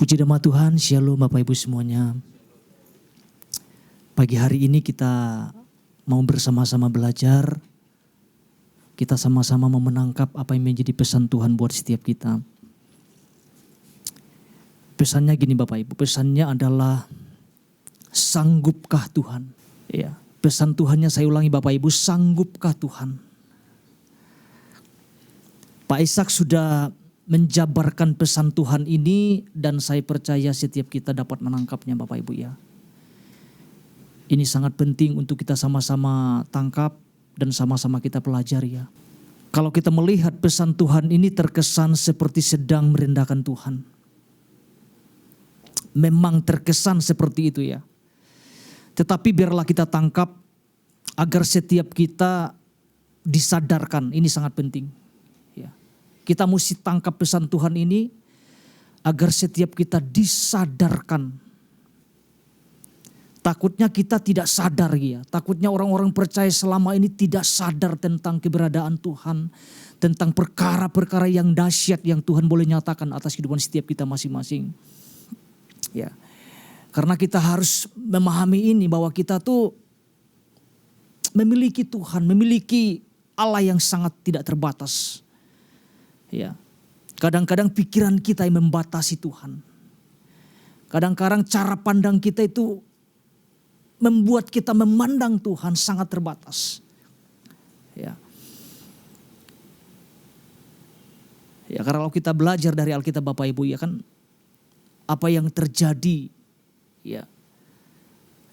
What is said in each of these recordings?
Puji nama Tuhan, Shalom Bapak Ibu semuanya. Pagi hari ini kita mau bersama-sama belajar. Kita sama-sama mau menangkap apa yang menjadi pesan Tuhan buat setiap kita. Pesannya gini Bapak Ibu, pesannya adalah sanggupkah Tuhan? Ya, pesan Tuhannya saya ulangi Bapak Ibu, sanggupkah Tuhan? Pak Ishak sudah menjabarkan pesan Tuhan ini dan saya percaya setiap kita dapat menangkapnya Bapak Ibu ya. Ini sangat penting untuk kita sama-sama tangkap dan sama-sama kita pelajari ya. Kalau kita melihat pesan Tuhan ini terkesan seperti sedang merendahkan Tuhan. Memang terkesan seperti itu ya. Tetapi biarlah kita tangkap agar setiap kita disadarkan, ini sangat penting. Kita mesti tangkap pesan Tuhan ini agar setiap kita disadarkan. Takutnya kita tidak sadar ya. Takutnya orang-orang percaya selama ini tidak sadar tentang keberadaan Tuhan. Tentang perkara-perkara yang dahsyat yang Tuhan boleh nyatakan atas kehidupan setiap kita masing-masing. Ya. Karena kita harus memahami ini bahwa kita tuh memiliki Tuhan, memiliki Allah yang sangat tidak terbatas. Ya, kadang-kadang pikiran kita yang membatasi Tuhan. Kadang-kadang cara pandang kita itu membuat kita memandang Tuhan sangat terbatas. Ya. Ya, karena kalau kita belajar dari Alkitab Bapak Ibu ya kan, apa yang terjadi ya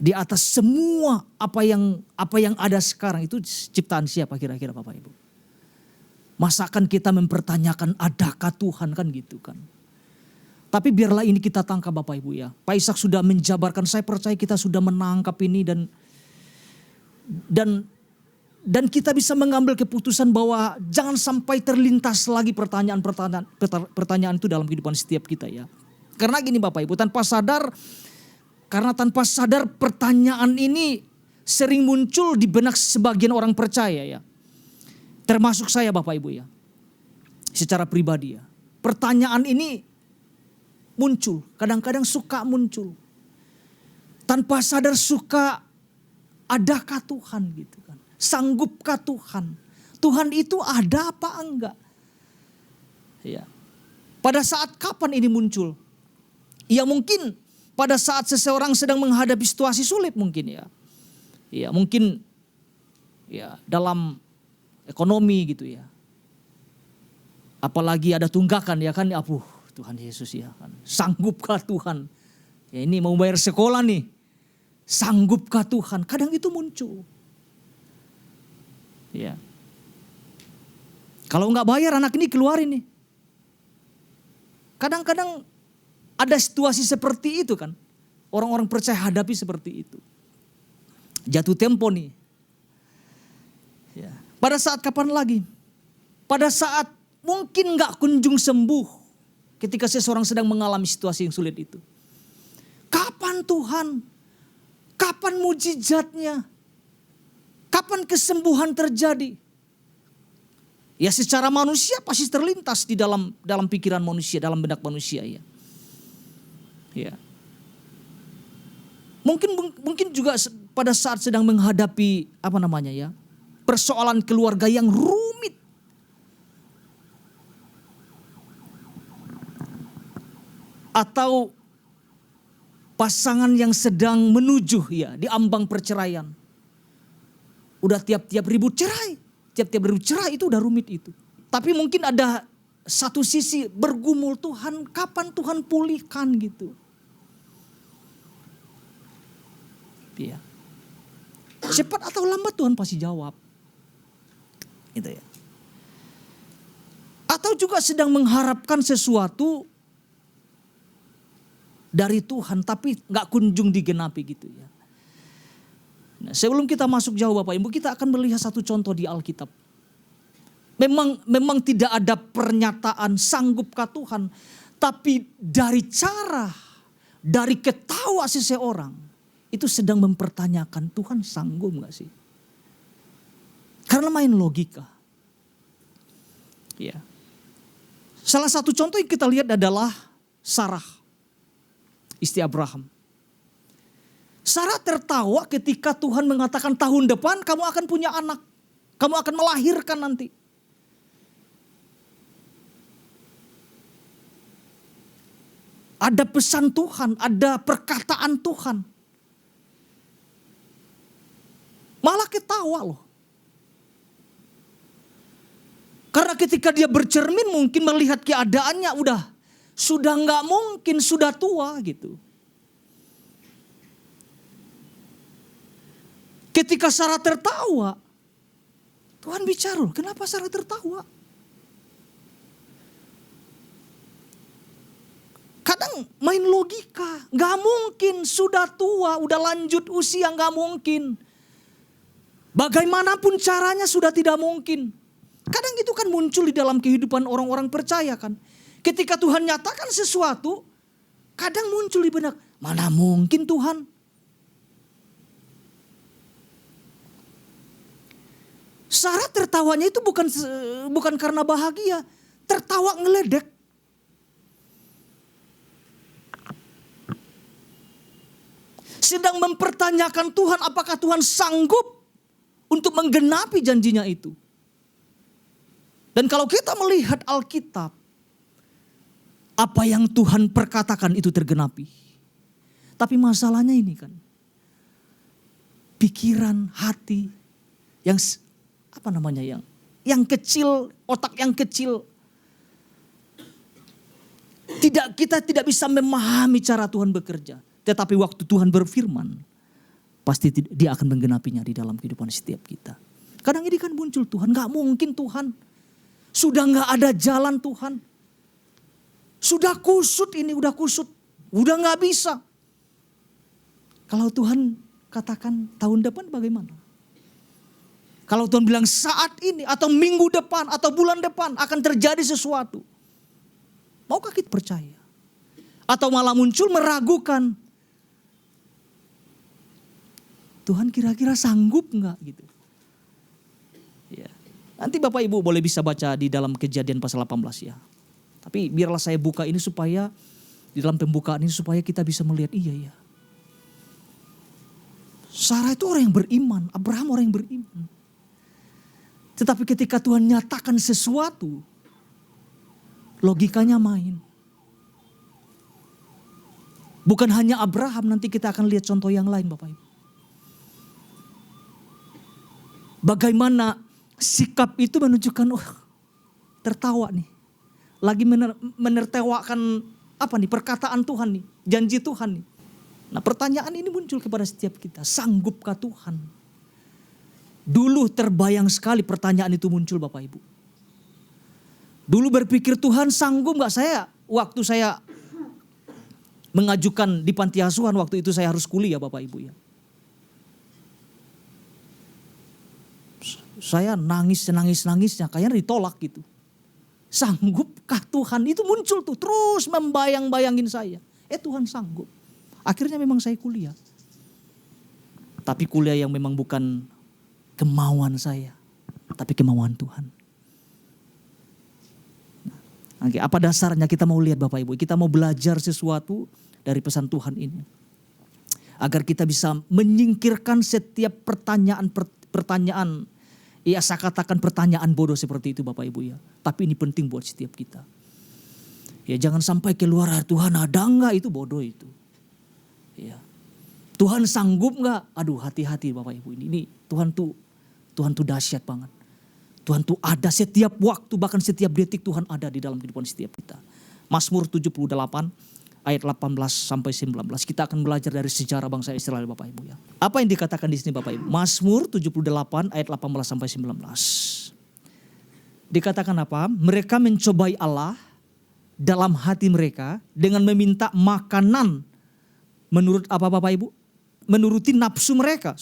di atas semua apa yang ada sekarang itu ciptaan siapa kira-kira Bapak Ibu? Masakan kita mempertanyakan adakah Tuhan kan gitu kan. Tapi biarlah ini kita tangkap Bapak Ibu ya. Pak Ishak sudah menjabarkan, saya percaya kita sudah menangkap ini dan kita bisa mengambil keputusan bahwa jangan sampai terlintas lagi pertanyaan itu dalam kehidupan setiap kita ya. Karena gini Bapak Ibu, tanpa sadar pertanyaan ini sering muncul di benak sebagian orang percaya ya. Termasuk saya Bapak Ibu ya. Secara pribadi ya. Pertanyaan ini muncul. Kadang-kadang suka muncul. Tanpa sadar suka, adakah Tuhan gitu kan. Sanggupkah Tuhan. Tuhan itu ada apa enggak. Ya. Pada saat kapan ini muncul? Ya mungkin pada saat seseorang sedang menghadapi situasi sulit mungkin ya. Ya mungkin ya dalam ekonomi gitu ya. Apalagi ada tunggakan ya kan. Tuhan Yesus ya kan. Sanggupkah Tuhan? Ya ini mau bayar sekolah nih. Sanggupkah Tuhan? Kadang itu muncul. Ya. Kalau nggak bayar anak ini keluar ini. Kadang-kadang ada situasi seperti itu kan. Orang-orang percaya hadapi seperti itu. Jatuh tempo nih. Ya. Pada saat kapan lagi? Pada saat mungkin gak kunjung sembuh. Ketika seseorang sedang mengalami situasi yang sulit itu. Kapan Tuhan? Kapan mujizatnya? Kapan kesembuhan terjadi? Ya secara manusia pasti terlintas di dalam pikiran manusia, dalam benak manusia ya. Ya. Mungkin juga pada saat sedang menghadapi persoalan keluarga yang rumit. Atau pasangan yang sedang menuju ya di ambang perceraian. Udah tiap-tiap ribut cerai. Tiap-tiap ribut cerai itu udah rumit itu. Tapi mungkin ada satu sisi bergumul, Tuhan kapan Tuhan pulihkan gitu. Ya. Cepat atau lambat Tuhan pasti jawab. Gitu ya. Atau juga sedang mengharapkan sesuatu dari Tuhan tapi gak kunjung digenapi gitu ya. Nah, sebelum kita masuk jauh Bapak Ibu, kita akan melihat satu contoh di Alkitab. Memang tidak ada pernyataan sanggupkah Tuhan, tapi dari ketawa seseorang itu sedang mempertanyakan Tuhan sanggup gak sih? Karena main logika. Ya. Salah satu contoh yang kita lihat adalah Sarah. istri Abraham. Sarah tertawa ketika Tuhan mengatakan tahun depan kamu akan punya anak. Kamu akan melahirkan nanti. Ada pesan Tuhan, ada perkataan Tuhan. Malah ketawa loh. Karena ketika dia bercermin mungkin melihat keadaannya sudah nggak mungkin, sudah tua gitu. Ketika Sarah tertawa, Tuhan bicara, kenapa Sarah tertawa? Kadang main logika, nggak mungkin, sudah tua, udah lanjut usia, nggak mungkin. Bagaimanapun caranya sudah tidak mungkin. Kadang itu kan muncul di dalam kehidupan orang-orang percaya kan. Ketika Tuhan nyatakan sesuatu, kadang muncul di benak, mana mungkin Tuhan. Sarah tertawanya itu bukan karena bahagia, tertawa ngeledek. Sedang mempertanyakan Tuhan, apakah Tuhan sanggup untuk menggenapi janjinya itu. Dan kalau kita melihat Alkitab, apa yang Tuhan perkatakan itu tergenapi. Tapi masalahnya ini kan, pikiran, hati yang yang kecil, otak yang kecil, kita tidak bisa memahami cara Tuhan bekerja. Tetapi waktu Tuhan berfirman, pasti dia akan menggenapinya di dalam kehidupan setiap kita. Kadang ini kan muncul Tuhan, gak mungkin Tuhan. Sudah gak ada jalan Tuhan. Sudah kusut ini, udah kusut. Udah gak bisa. Kalau Tuhan katakan tahun depan bagaimana? Kalau Tuhan bilang saat ini atau minggu depan atau bulan depan akan terjadi sesuatu. Maukah kita percaya? Atau malah muncul meragukan. Tuhan kira-kira sanggup gak gitu? Ya. Nanti Bapak Ibu boleh bisa baca di dalam Kejadian pasal 18 ya. Tapi biarlah saya buka ini supaya di dalam pembukaan ini supaya kita bisa melihat iya. Sarah itu orang yang beriman, Abraham orang yang beriman. Tetapi ketika Tuhan nyatakan sesuatu, logikanya main. Bukan hanya Abraham, nanti kita akan lihat contoh yang lain Bapak Ibu. Bagaimana sikap itu menunjukkan, tertawa nih. Lagi menertawakan perkataan Tuhan nih, janji Tuhan nih. Nah pertanyaan ini muncul kepada setiap kita, sanggupkah Tuhan? Dulu terbayang sekali pertanyaan itu muncul Bapak Ibu. Dulu berpikir Tuhan sanggup gak waktu saya mengajukan di panti asuhan waktu itu saya harus kuliah Bapak Ibu ya. Saya nangis-nangisnya kayaknya ditolak gitu. Sanggupkah Tuhan? Itu muncul tuh terus membayang-bayangin saya. Tuhan sanggup. Akhirnya memang saya kuliah. Tapi kuliah yang memang bukan kemauan saya. Tapi kemauan Tuhan. Oke, apa dasarnya kita mau lihat Bapak Ibu? Kita mau belajar sesuatu dari pesan Tuhan ini. Agar kita bisa menyingkirkan setiap pertanyaan. Ya saya katakan pertanyaan bodoh seperti itu Bapak Ibu ya. Tapi ini penting buat setiap kita. Ya jangan sampai keluar Tuhan ada enggak, itu bodoh itu. Ya. Tuhan sanggup enggak? Aduh hati-hati Bapak Ibu ini Tuhan tuh dahsyat banget. Tuhan tuh ada setiap waktu, bahkan setiap detik Tuhan ada di dalam kehidupan setiap kita. Mazmur 78 ayat 18 sampai 19. Kita akan belajar dari sejarah bangsa Israel Bapak Ibu ya. Apa yang dikatakan di sini Bapak Ibu? Mazmur 78 ayat 18 sampai 19. Dikatakan apa? Mereka mencobai Allah dalam hati mereka dengan meminta makanan. Menurut apa Bapak Ibu? Menuruti nafsu mereka.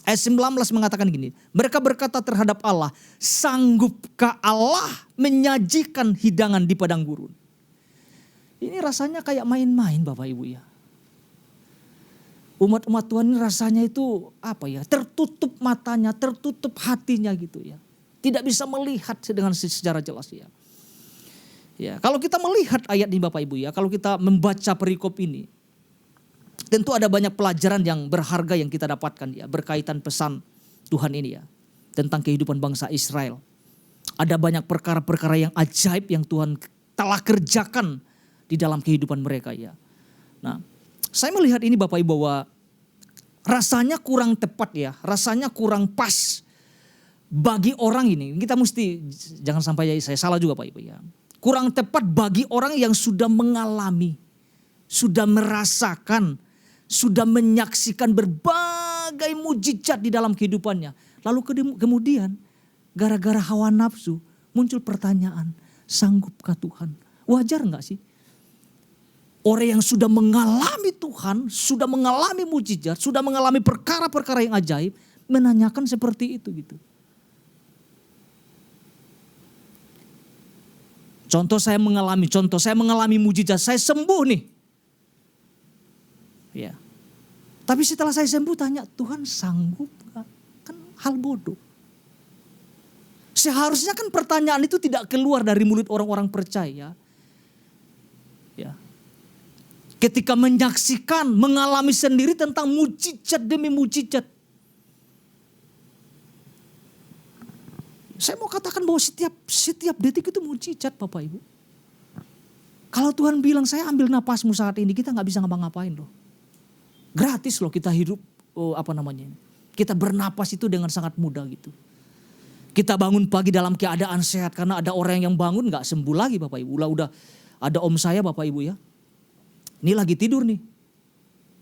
Ayat 19 mengatakan gini. Mereka berkata terhadap Allah, sanggupkah Allah menyajikan hidangan di padang gurun? Ini rasanya kayak main-main Bapak Ibu ya. Umat-umat Tuhan ini rasanya itu tertutup matanya, tertutup hatinya gitu ya. Tidak bisa melihat dengan secara jelas ya. Kalau kita melihat ayat ini Bapak Ibu ya, kalau kita membaca perikop ini, Tentu ada banyak pelajaran yang berharga yang kita dapatkan ya berkaitan pesan Tuhan ini ya. Tentang kehidupan bangsa Israel. Ada banyak perkara-perkara yang ajaib yang Tuhan telah kerjakan di dalam kehidupan mereka ya. Nah, saya melihat ini Bapak Ibu bahwa rasanya kurang tepat ya. Rasanya kurang pas bagi orang ini. Kita mesti, jangan sampai saya salah juga Pak Ibu ya. Kurang tepat bagi orang yang sudah mengalami, sudah merasakan, sudah menyaksikan berbagai mujizat di dalam kehidupannya. Lalu kemudian gara-gara hawa nafsu muncul pertanyaan, sanggupkah Tuhan? Wajar gak sih? Orang yang sudah mengalami Tuhan, sudah mengalami mujizat, sudah mengalami perkara-perkara yang ajaib, menanyakan seperti itu gitu. Contoh saya mengalami mujizat, saya sembuh nih. Ya. Tapi setelah saya sembuh tanya, Tuhan sanggup gak? Kan hal bodoh. Seharusnya kan pertanyaan itu tidak keluar dari mulut orang-orang percaya. Ya. Ketika menyaksikan, mengalami sendiri tentang mujizat demi mujizat. Saya mau katakan bahwa setiap detik itu mujizat Bapak Ibu. Kalau Tuhan bilang saya ambil napasmu saat ini, kita gak bisa ngapa-ngapain loh. Gratis loh kita hidup, kita bernapas itu dengan sangat mudah gitu. Kita bangun pagi dalam keadaan sehat karena ada orang yang bangun gak sembuh lagi Bapak Ibu. Udah ada om saya Bapak Ibu ya. Ini lagi tidur nih.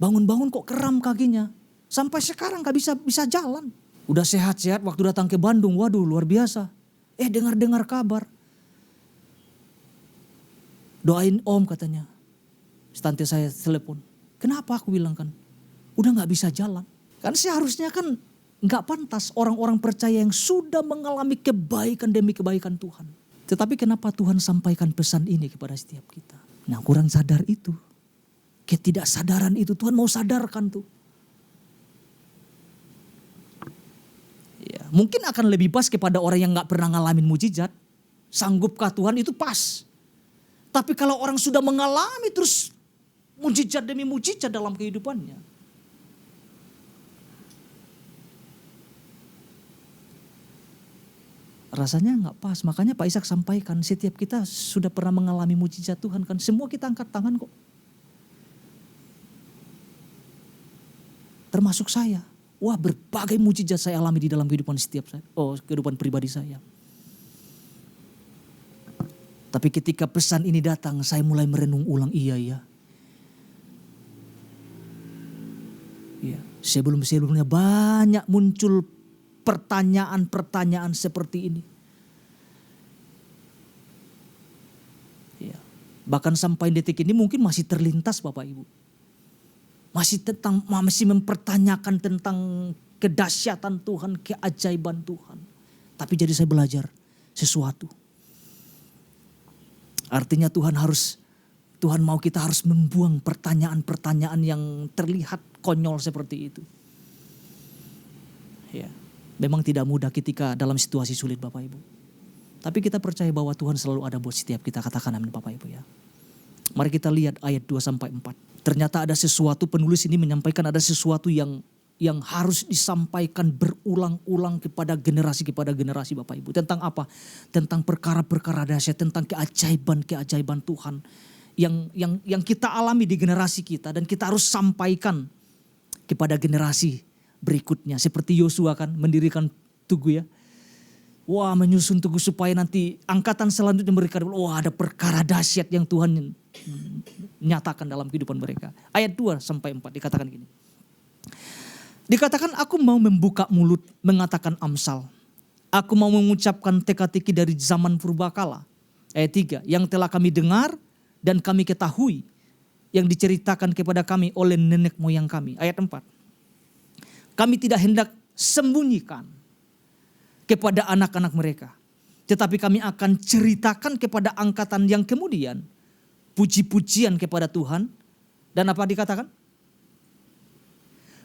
Bangun-bangun kok kram kakinya. Sampai sekarang gak bisa jalan. Udah sehat-sehat waktu datang ke Bandung, waduh luar biasa. Dengar-dengar kabar. Doain om katanya. Tante saya telepon. Kenapa aku bilang kan? Udah gak bisa jalan. Kan seharusnya kan gak pantas orang-orang percaya yang sudah mengalami kebaikan demi kebaikan Tuhan. Tetapi kenapa Tuhan sampaikan pesan ini kepada setiap kita? Nah kurang sadar itu. Ketidaksadaran itu Tuhan mau sadarkan tuh. Ya, mungkin akan lebih pas kepada orang yang gak pernah ngalamin mujizat. Sanggupkah Tuhan itu pas. Tapi kalau orang sudah mengalami terus mujizat demi mujizat dalam kehidupannya. Rasanya gak pas. Makanya Pak Ishak sampaikan setiap kita sudah pernah mengalami mujizat Tuhan kan. Semua kita angkat tangan kok. Termasuk saya. Wah berbagai mujizat saya alami di dalam kehidupan kehidupan pribadi saya. Tapi ketika pesan ini datang saya mulai merenung ulang iya. Ya, sebelumnya banyak muncul pertanyaan-pertanyaan seperti ini. Ya, bahkan sampai detik ini mungkin masih terlintas Bapak Ibu. Masih mempertanyakan tentang kedahsyatan Tuhan, keajaiban Tuhan. Tapi jadi saya belajar sesuatu. Artinya Tuhan mau kita harus membuang pertanyaan-pertanyaan yang terlihat konyol seperti itu. Ya, memang tidak mudah ketika dalam situasi sulit Bapak Ibu. Tapi kita percaya bahwa Tuhan selalu ada buat setiap kita, katakan amin Bapak Ibu ya. Mari kita lihat ayat 2-4. Ternyata ada sesuatu, penulis ini menyampaikan ada sesuatu yang harus disampaikan berulang-ulang kepada generasi Bapak Ibu. Tentang apa? Tentang perkara-perkara dahsyat, tentang keajaiban Tuhan yang kita alami di generasi kita dan kita harus sampaikan kepada generasi berikutnya. Seperti Yosua kan mendirikan tugu ya. Wah menyusun tugu supaya nanti angkatan selanjutnya mereka, wah ada perkara dahsyat yang Tuhan nyatakan dalam kehidupan mereka. Ayat 2-4 dikatakan gini. Dikatakan aku mau membuka mulut mengatakan amsal. Aku mau mengucapkan teka-teki dari zaman purbakala. Ayat 3, yang telah kami dengar dan kami ketahui. Yang diceritakan kepada kami oleh nenek moyang kami. Ayat 4. Kami tidak hendak sembunyikan kepada anak-anak mereka. Tetapi kami akan ceritakan kepada angkatan yang kemudian. Puji-pujian kepada Tuhan. Dan apa dikatakan?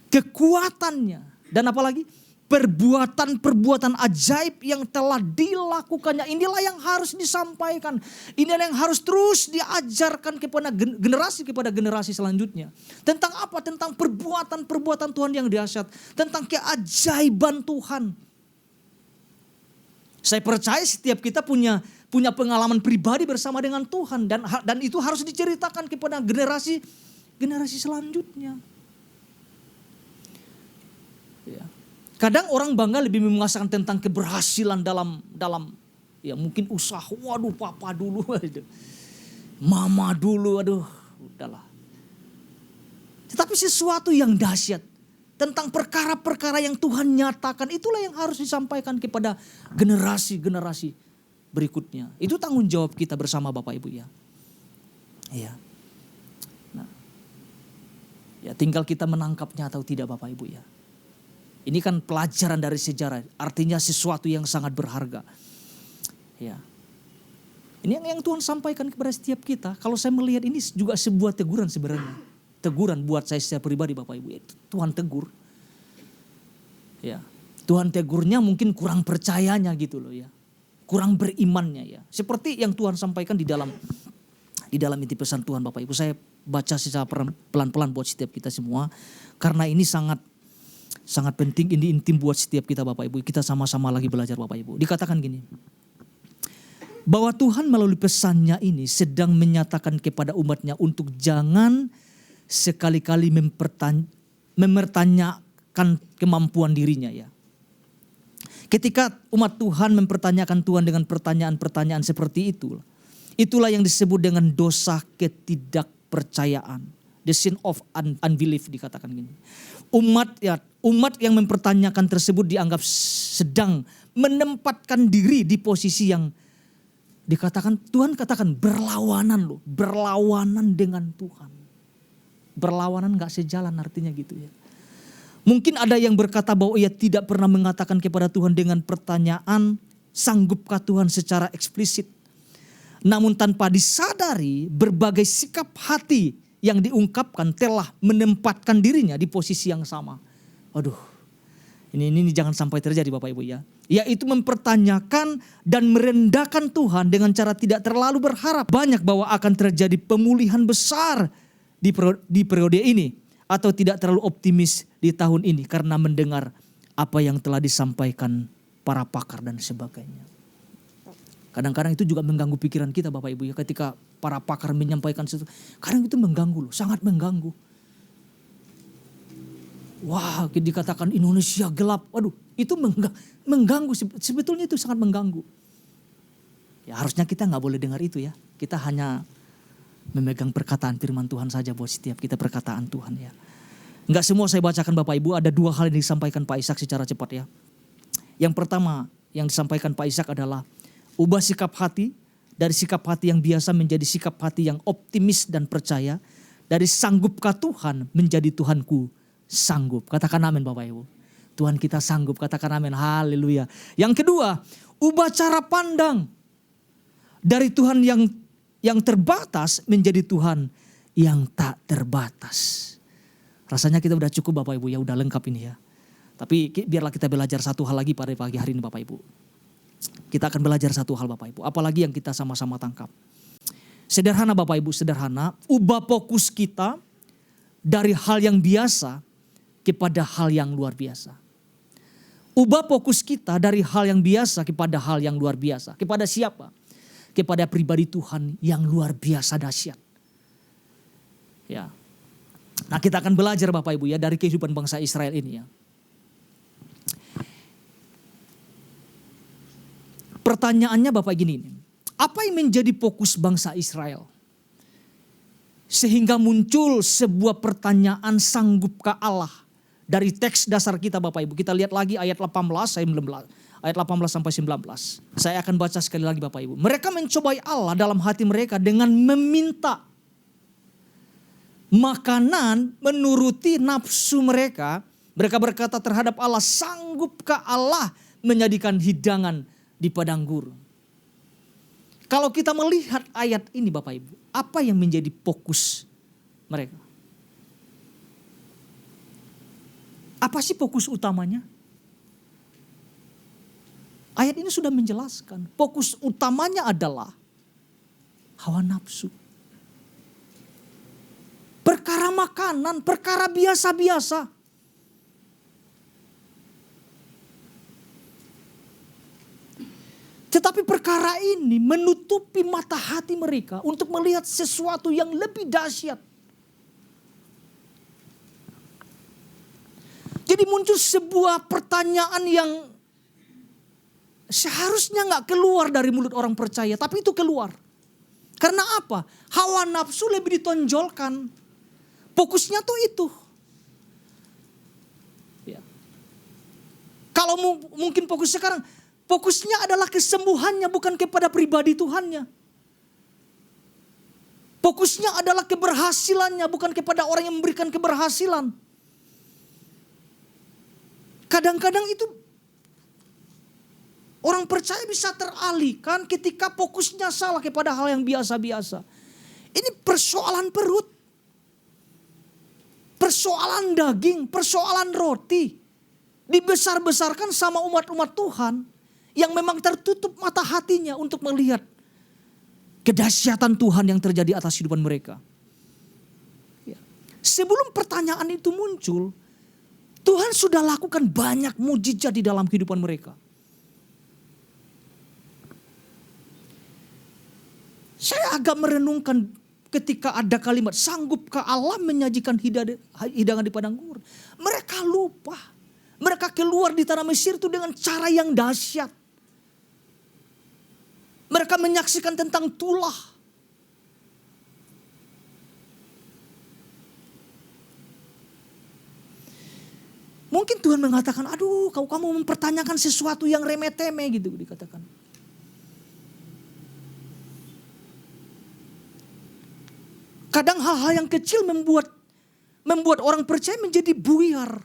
Kekuatannya. Dan apa lagi? perbuatan-perbuatan ajaib yang telah dilakukannya. Inilah yang harus disampaikan. Inilah yang harus terus diajarkan kepada generasi selanjutnya. Tentang apa? Tentang perbuatan-perbuatan Tuhan yang dahsyat. Tentang keajaiban Tuhan. Saya percaya setiap kita punya pengalaman pribadi bersama dengan Tuhan. Dan itu harus diceritakan kepada generasi selanjutnya. Ya. Kadang orang bangga lebih menguasakan tentang keberhasilan dalam ya mungkin usaha. Waduh, papa dulu, mama dulu, udahlah. Tetapi sesuatu yang dahsyat tentang perkara-perkara yang Tuhan nyatakan, itulah yang harus disampaikan kepada generasi berikutnya. Itu tanggung jawab kita bersama Bapak Ibu ya. Iya. Nah, ya tinggal kita menangkapnya atau tidak Bapak Ibu ya. Ini kan pelajaran dari sejarah, artinya sesuatu yang sangat berharga. Ya. Ini yang Tuhan sampaikan kepada setiap kita. Kalau saya melihat ini juga sebuah teguran sebenarnya. Teguran buat saya secara pribadi Bapak Ibu. Tuhan tegur. Ya. Tuhan tegurnya mungkin kurang percayanya gitu loh ya. Kurang berimannya ya. Seperti yang Tuhan sampaikan di dalam inti pesan Tuhan Bapak Ibu. Saya baca secara pelan-pelan buat setiap kita semua. Karena ini sangat penting, ini intim buat setiap kita Bapak Ibu. Kita sama-sama lagi belajar Bapak Ibu. Dikatakan gini. Bahwa Tuhan melalui pesannya ini sedang menyatakan kepada umatnya untuk jangan sekali-kali mempertanyakan kemampuan dirinya ya. Ketika umat Tuhan mempertanyakan Tuhan dengan pertanyaan-pertanyaan seperti itu, itulah yang disebut dengan dosa ketidakpercayaan. The sin of unbelief dikatakan gini. Umat yang mempertanyakan tersebut dianggap sedang menempatkan diri di posisi yang dikatakan, Tuhan katakan berlawanan loh. Berlawanan dengan Tuhan. Berlawanan gak sejalan artinya gitu ya. Mungkin ada yang berkata bahwa ia tidak pernah mengatakan kepada Tuhan dengan pertanyaan, sanggupkah Tuhan secara eksplisit. Namun tanpa disadari berbagai sikap hati yang diungkapkan telah menempatkan dirinya di posisi yang sama. Aduh, ini jangan sampai terjadi Bapak Ibu ya. Yaitu mempertanyakan dan merendahkan Tuhan dengan cara tidak terlalu berharap banyak bahwa akan terjadi pemulihan besar di periode ini. Atau tidak terlalu optimis di tahun ini karena mendengar apa yang telah disampaikan para pakar dan sebagainya. Kadang-kadang itu juga mengganggu pikiran kita Bapak Ibu ya. Ketika para pakar menyampaikan sesuatu, kadang itu mengganggu loh, sangat mengganggu. Wah, dikatakan Indonesia gelap. Waduh, itu mengganggu. Sebetulnya itu sangat mengganggu. Ya harusnya kita gak boleh dengar itu ya. Kita hanya memegang perkataan firman Tuhan saja buat setiap kita perkataan Tuhan ya. Enggak semua saya bacakan Bapak Ibu, ada dua hal yang disampaikan Pak Ishak secara cepat ya. Yang pertama yang disampaikan Pak Ishak adalah ubah sikap hati dari sikap hati yang biasa menjadi sikap hati yang optimis dan percaya. Dari sanggupkah Tuhan menjadi Tuhanku sanggup. Katakan amin Bapak Ibu. Tuhan kita sanggup, katakan amin, haleluya. Yang kedua, ubah cara pandang dari Tuhan yang terbatas menjadi Tuhan yang tak terbatas. Rasanya kita udah cukup Bapak Ibu ya, udah lengkap ini ya. Tapi biarlah kita belajar satu hal lagi pada pagi hari ini Bapak Ibu. Kita akan belajar satu hal Bapak Ibu, apalagi yang kita sama-sama tangkap. Sederhana Bapak Ibu, sederhana. Ubah fokus kita dari hal yang biasa kepada hal yang luar biasa. Ubah fokus kita dari hal yang biasa kepada hal yang luar biasa. Kepada siapa? Kepada pribadi Tuhan yang luar biasa dahsyat. Ya. Nah, kita akan belajar Bapak Ibu ya dari kehidupan bangsa Israel ini ya. Pertanyaannya Bapak gini, apa yang menjadi fokus bangsa Israel? Sehingga muncul sebuah pertanyaan, sanggupkah Allah? Dari teks dasar kita Bapak Ibu, kita lihat lagi ayat 18, saya belum ayat 18 sampai 19. Saya akan baca sekali lagi Bapak Ibu. Mereka mencobai Allah dalam hati mereka dengan meminta makanan menuruti nafsu mereka. Mereka berkata terhadap Allah, sanggupkah Allah menjadikan hidangan di padang gurun? Kalau kita melihat ayat ini Bapak Ibu, apa yang menjadi fokus mereka? Apa sih fokus utamanya? Ayat ini sudah menjelaskan. Fokus utamanya adalah hawa nafsu. Perkara makanan, perkara biasa-biasa. Tetapi perkara ini menutupi mata hati mereka untuk melihat sesuatu yang lebih dahsyat. Jadi muncul sebuah pertanyaan yang seharusnya gak keluar dari mulut orang percaya, tapi itu keluar. Karena apa? Hawa nafsu lebih ditonjolkan. Fokusnya tuh itu. Ya. Kalau mungkin fokus sekarang, fokusnya adalah kesembuhannya, bukan kepada pribadi Tuhannya. Fokusnya adalah keberhasilannya, bukan kepada orang yang memberikan keberhasilan. Kadang-kadang itu orang percaya bisa teralihkan ketika fokusnya salah kepada hal yang biasa-biasa. Ini persoalan perut. Persoalan daging, persoalan roti. Dibesar-besarkan sama umat-umat Tuhan yang memang tertutup mata hatinya untuk melihat kedahsyatan Tuhan yang terjadi atas kehidupan mereka. Ya. Sebelum pertanyaan itu muncul, Tuhan sudah lakukan banyak mujizat di dalam kehidupan mereka. Saya agak merenungkan ketika ada kalimat, sanggupkah Allah menyajikan hidangan di padang gurun. Mereka lupa. Mereka keluar di tanah Mesir itu dengan cara yang dahsyat. Mereka menyaksikan tentang tulah. Mungkin Tuhan mengatakan, aduh kamu mempertanyakan sesuatu yang remeh-temeh gitu dikatakan. Kadang hal-hal yang kecil membuat orang percaya menjadi buyar.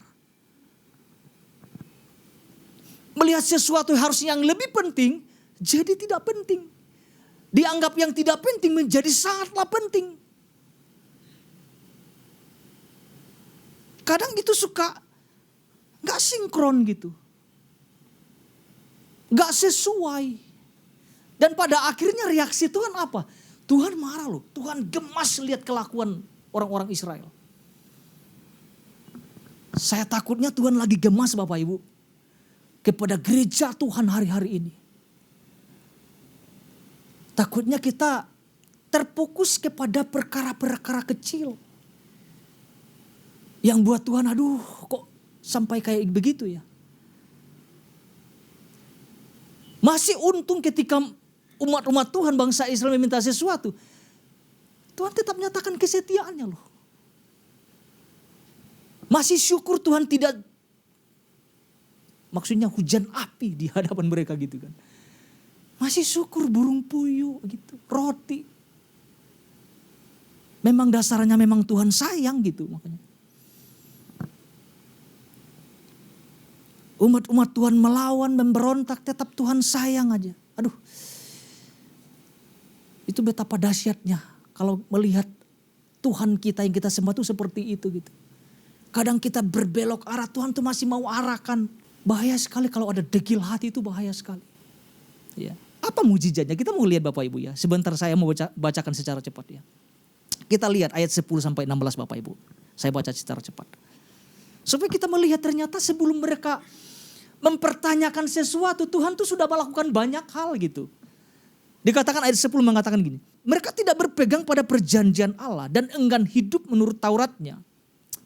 Melihat sesuatu harusnya yang lebih penting, jadi tidak penting. Dianggap yang tidak penting menjadi sangatlah penting. Kadang itu suka gak sinkron gitu. Gak sesuai. Dan pada akhirnya reaksi Tuhan apa? Tuhan marah loh. Tuhan gemas lihat kelakuan orang-orang Israel. Saya takutnya Tuhan lagi gemas Bapak Ibu. Kepada gereja Tuhan hari-hari ini. Takutnya kita terfokus kepada perkara-perkara kecil. Yang buat Tuhan aduh kok sampai kayak begitu ya. Masih untung ketika umat-umat Tuhan bangsa Israel meminta sesuatu. Tuhan tetap nyatakan kesetiaannya loh. Masih syukur Tuhan tidak, maksudnya hujan api di hadapan mereka gitu kan. Masih syukur burung puyuh gitu, roti. Memang dasarnya memang Tuhan sayang gitu makanya. Umat-umat Tuhan melawan, memberontak, tetap Tuhan sayang aja. Aduh, itu betapa dahsyatnya kalau melihat Tuhan kita yang kita sembah itu seperti itu gitu. Kadang kita berbelok arah, Tuhan tuh masih mau arahkan. Bahaya sekali kalau ada degil hati, itu bahaya sekali. Ya. Apa mujizatnya? Kita mau lihat Bapak Ibu ya. Sebentar saya mau bacakan secara cepat ya. Kita lihat ayat 10 sampai 16 Bapak Ibu. Saya baca secara cepat. Supaya kita melihat ternyata sebelum mereka mempertanyakan sesuatu, Tuhan tuh sudah melakukan banyak hal gitu. Dikatakan ayat 10 mengatakan gini. Mereka tidak berpegang pada perjanjian Allah dan enggan hidup menurut Tauratnya.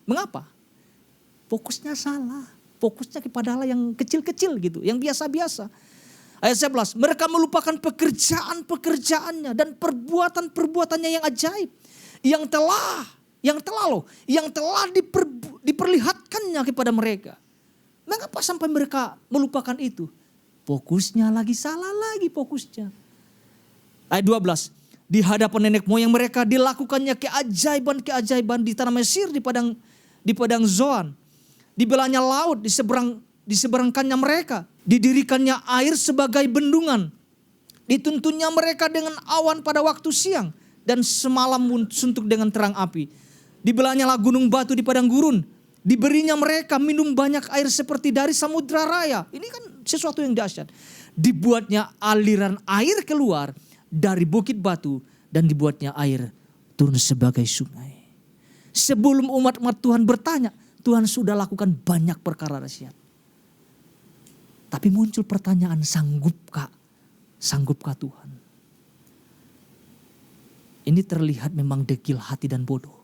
Mengapa? Fokusnya salah. Fokusnya kepada Allah yang kecil-kecil gitu. Yang biasa-biasa. Ayat 11. Mereka melupakan pekerjaan-pekerjaannya dan perbuatan-perbuatannya yang ajaib. Yang telah diperlihatkannya kepada mereka. Mengapa sampai mereka melupakan itu? Fokusnya lagi salah lagi fokusnya. Ayat 12. Di hadapan nenek moyang mereka dilakukannya keajaiban-keajaiban di tanah Mesir, di padang Zoan. Dibelahnya laut, diseberangkannya mereka. Didirikannya air sebagai bendungan. Dituntunnya mereka dengan awan pada waktu siang. Dan semalam suntuk dengan terang api. Dibelahnya gunung batu di padang gurun. Diberinya mereka minum banyak air seperti dari samudra raya. Ini kan sesuatu yang dahsyat. Dibuatnya aliran air keluar dari bukit batu dan dibuatnya air turun sebagai sungai. Sebelum umat-umat Tuhan bertanya, Tuhan sudah lakukan banyak perkara dahsyat. Tapi muncul pertanyaan, sanggupkah? Sanggupkah Tuhan? Ini terlihat memang dekil hati dan bodoh.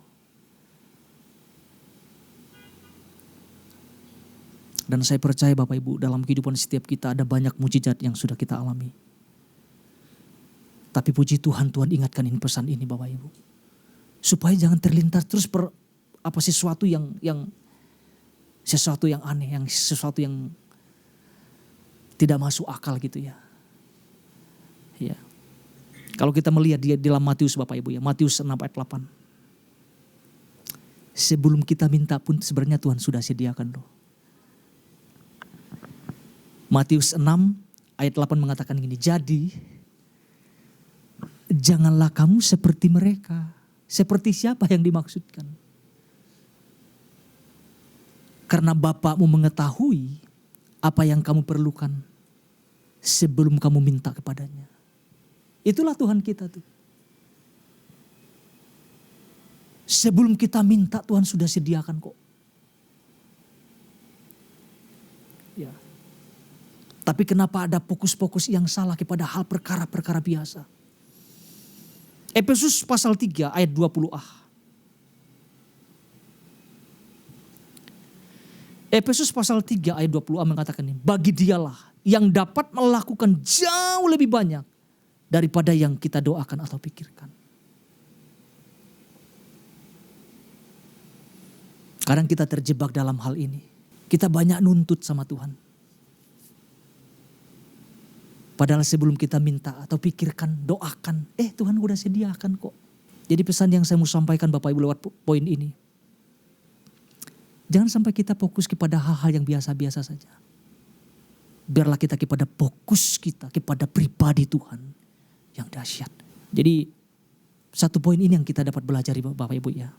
Dan saya percaya Bapak Ibu, dalam kehidupan setiap kita ada banyak mujizat yang sudah kita alami. Tapi puji Tuhan, Tuhan ingatkan ini, pesan ini Bapak Ibu. Supaya jangan terlintas terus sesuatu yang aneh, sesuatu yang tidak masuk akal gitu ya. Ya. Kalau kita melihat di dalam Matius Bapak Ibu ya, Matius 6 ayat 8. Sebelum kita minta pun sebenarnya Tuhan sudah sediakan loh. Matius 6 ayat 8 mengatakan gini, jadi janganlah kamu seperti mereka. Seperti siapa yang dimaksudkan? Karena Bapakmu mengetahui apa yang kamu perlukan sebelum kamu minta kepadanya. Itulah Tuhan kita tuh. Sebelum kita minta Tuhan sudah sediakan kok. Ya. Tapi kenapa ada fokus-fokus yang salah kepada hal perkara-perkara biasa? Efesus pasal 3 ayat 20a. Efesus pasal 3 ayat 20a mengatakan ini. Bagi dialah yang dapat melakukan jauh lebih banyak daripada yang kita doakan atau pikirkan. Kadang kita terjebak dalam hal ini. Kita banyak nuntut sama Tuhan. Padahal sebelum kita minta atau pikirkan, doakan. Tuhan udah sediakan kok. Jadi pesan yang saya mau sampaikan Bapak Ibu lewat poin ini. Jangan sampai kita fokus kepada hal-hal yang biasa-biasa saja. Biarlah kita fokus kita kepada pribadi Tuhan yang dahsyat. Jadi satu poin ini yang kita dapat belajar Bapak Ibu ya.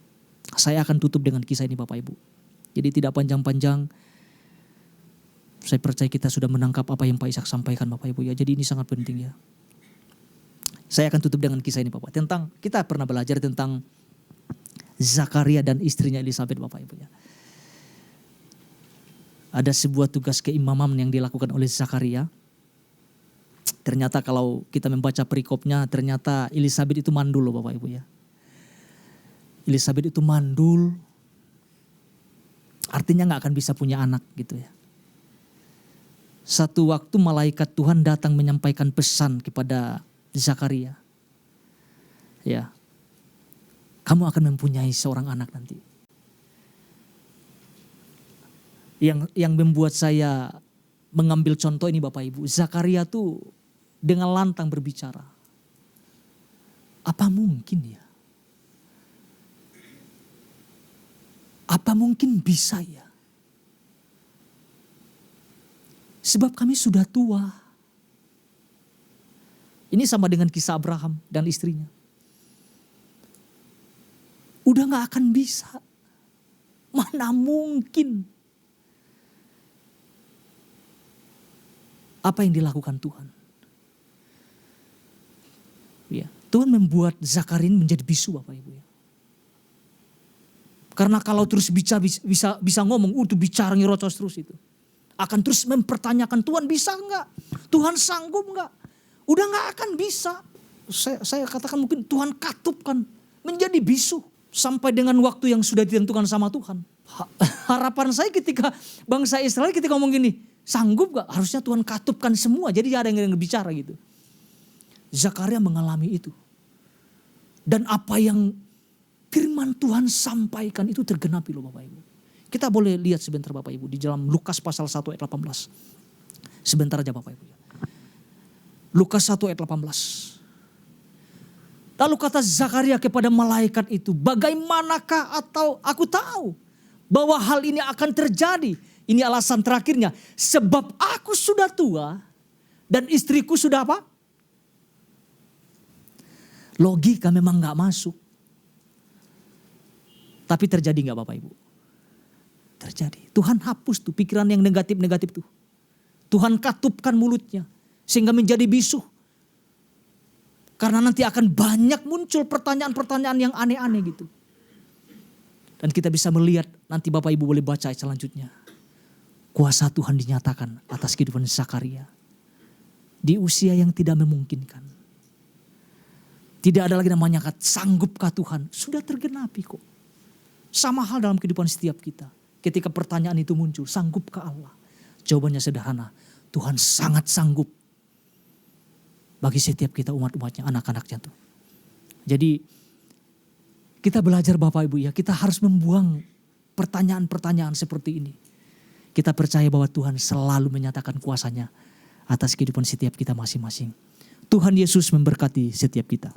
Saya akan tutup dengan kisah ini Bapak Ibu. Jadi tidak panjang-panjang. Saya percaya kita sudah menangkap apa yang Pak Ishak sampaikan Bapak Ibu ya. Jadi ini sangat penting ya. Saya akan tutup dengan kisah ini Bapak. Kita pernah belajar tentang Zakaria dan istrinya Elisabeth Bapak Ibu ya. Ada sebuah tugas keimaman yang dilakukan oleh Zakaria. Ternyata kalau kita membaca perikopnya, ternyata Elisabeth itu mandul loh Bapak Ibu ya. Elisabeth itu mandul. Artinya gak akan bisa punya anak gitu ya. Satu waktu malaikat Tuhan datang menyampaikan pesan kepada Zakaria. Ya. Kamu akan mempunyai seorang anak nanti. Yang membuat saya mengambil contoh ini Bapak Ibu. Zakaria tuh dengan lantang berbicara. Apa mungkin ya? Apa mungkin bisa ya? Sebab kami sudah tua. Ini sama dengan kisah Abraham dan istrinya. Udah gak akan bisa. Mana mungkin. Apa yang dilakukan Tuhan? Ya, Tuhan membuat Zakaria menjadi bisu Bapak Ibu ya. Karena kalau terus bisa ngomong, itu bicara ngerocos terus itu. Akan terus mempertanyakan Tuhan bisa enggak? Tuhan sanggup enggak? Udah enggak akan bisa. Saya katakan mungkin Tuhan katupkan menjadi bisu. Sampai dengan waktu yang sudah ditentukan sama Tuhan. Harapan saya ketika bangsa Israel ketika ngomong gini, sanggup enggak? Harusnya Tuhan katupkan semua. Jadi ada yang bicara gitu. Zakaria mengalami itu. Dan apa yang firman Tuhan sampaikan itu tergenapi loh Bapak Ibu. Kita boleh lihat sebentar Bapak Ibu di dalam Lukas pasal 1 ayat 18. Sebentar aja Bapak Ibu. Lukas 1 ayat 18. Lalu kata Zakaria kepada malaikat itu, bagaimanakah atau aku tahu bahwa hal ini akan terjadi. Ini alasan terakhirnya. Sebab aku sudah tua dan istriku sudah apa? Logika memang gak masuk. Tapi terjadi gak Bapak Ibu? terjadi. Tuhan hapus tuh pikiran yang negatif-negatif tuh. Tuhan katupkan mulutnya sehingga menjadi bisu. Karena nanti akan banyak muncul pertanyaan-pertanyaan yang aneh-aneh gitu. Dan kita bisa melihat, nanti Bapak Ibu boleh baca selanjutnya. Kuasa Tuhan dinyatakan atas kehidupan Zakaria. Di usia yang tidak memungkinkan. Tidak ada lagi namanya kata sanggupkah Tuhan. Sudah tergenapi kok. Sama hal dalam kehidupan setiap kita. Ketika pertanyaan itu muncul, sanggupkah Allah? Jawabannya sederhana, Tuhan sangat sanggup. Bagi setiap kita umat-umatnya, anak-anaknya tuh. Jadi kita belajar Bapak Ibu ya, kita harus membuang pertanyaan-pertanyaan seperti ini. Kita percaya bahwa Tuhan selalu menyatakan kuasanya atas kehidupan setiap kita masing-masing. Tuhan Yesus memberkati setiap kita.